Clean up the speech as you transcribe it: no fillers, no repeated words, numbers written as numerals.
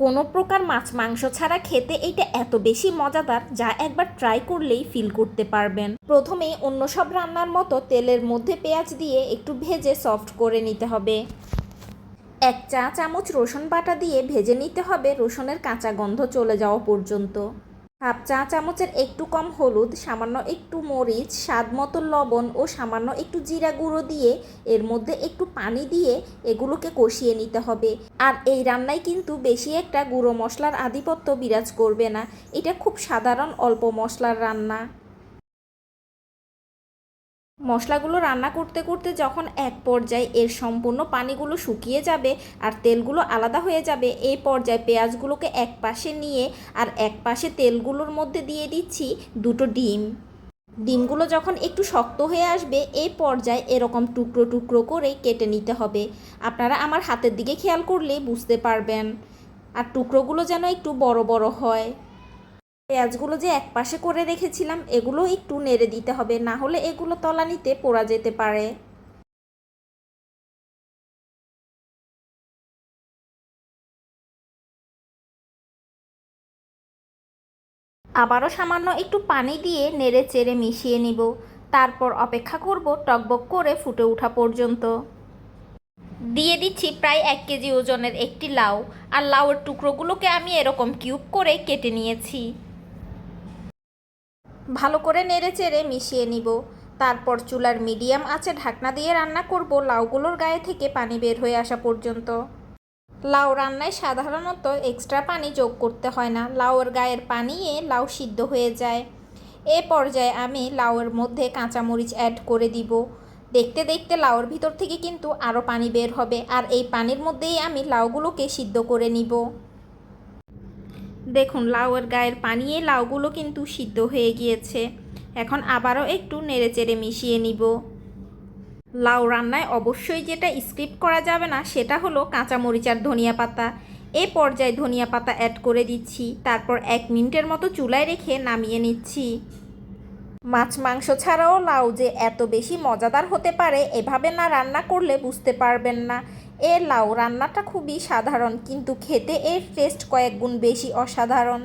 কোনো প্রকার মাছ মাংস ছাড়া খেতে এইটা এত বেশি মজাদার যা একবার ট্রাই করলেই ফিল করতে পারবেন। প্রথমেই অন্য সব রান্নার মতো তেলের মধ্যে পেঁয়াজ দিয়ে একটু ভেজে সফট করে নিতে হবে। 1 চা চামচ রসুন বাটা দিয়ে ভেজে নিতে হবে রসুনের কাঁচা গন্ধ চলে যাওয়া পর্যন্ত। 1/2 চা চামচের একটু কম হলুদ, সামান্য একটু মরিচ, স্বাদ মতো লবণ ও সামান্য একটু জিরা গুঁড়ো দিয়ে এর মধ্যে একটু পানি দিয়ে এগুলোকে কষিয়ে নিতে হবে। আর এই রান্নায় কিন্তু বেশি একটা গুঁড়ো মশলার আধিপত্য বিরাজ করবে না, এটা খুব সাধারণ অল্প মশলার রান্না। মশলাগুলো রান্না করতে করতে যখন এক পর্যায়ে এর সম্পূর্ণ পানিগুলো শুকিয়ে যাবে আর তেলগুলো আলাদা হয়ে যাবে, এই পর্যায়ে পেঁয়াজগুলোকে এক পাশে নিয়ে আর এক পাশে তেলগুলোর মধ্যে দিয়ে দিচ্ছি 2টো ডিম। ডিমগুলো যখন একটু শক্ত হয়ে আসবে এই পর্যায়ে এরকম টুকরো টুকরো করে কেটে নিতে হবে। আপনারা আমার হাতের দিকে খেয়াল করলে বুঝতে পারবেন। আর টুকরোগুলো যেন একটু বড় বড় হয়। পেঁয়াজগুলো যে এক পাশে করে রেখেছিলাম এগুলো একটু নেড়ে দিতে হবে, না হলে এগুলো তলানিতে পোড়া যেতে পারে। আবারও সামান্য একটু পানি দিয়ে নেড়ে চেড়ে মিশিয়ে নিব। তারপর অপেক্ষা করব টকবক করে ফুটে ওঠা পর্যন্ত। দিয়ে দিচ্ছি প্রায় 1 কেজি ওজনের একটি লাউ। আর লাউয়ের টুকরোগুলোকে আমি এরকম কিউব করে কেটে নিয়েছি। ভালো করে নেড়ে চেড়ে মিশিয়ে নিব। তারপর চুলার মিডিয়াম আঁচে ঢাকনা দিয়ে রান্না করব লাউগুলোর গায়ে থেকে পানি বের হয়ে আসা পর্যন্ত। লাউ রান্নায় সাধারণত এক্সট্রা পানি যোগ করতে হয় না, লাউয়ের গায়ের পানিয়ে লাউ সিদ্ধ হয়ে যায়। এ পর্যায়ে আমি লাউয়ের মধ্যে কাঁচামরিচ অ্যাড করে দিব। দেখতে দেখতে লাউয়ের ভিতর থেকে কিন্তু আরও পানি বের হবে, আর এই পানির মধ্যেই আমি লাউগুলোকে সিদ্ধ করে নিব। দেখুন লাউয়ের গায়ের পানিয়ে লাউগুলো কিন্তু সিদ্ধ হয়ে গিয়েছে। এখন আবারও একটু নেড়েচেড়ে মিশিয়ে নিব। লাউ রান্নায় অবশ্যই যেটা স্কিপ করা যাবে না সেটা হলো কাঁচামরিচ আর ধনিয়া পাতা। এই পর্যায়ে ধনিয়া পাতা অ্যাড করে দিচ্ছি। তারপর 1 মিনিটের মতো চুলায় রেখে নামিয়ে নিচ্ছি। মাছ মাংস ছাড়াও লাউ যে এত বেশি মজাদার হতে পারে এভাবে না রান্না করলে বুঝতে পারবেন না। লাউ রান্নাটা খুবই সাধারণ, কিন্তু খেতে এর টেস্ট কয়েক গুণ বেশি অসাধারণ।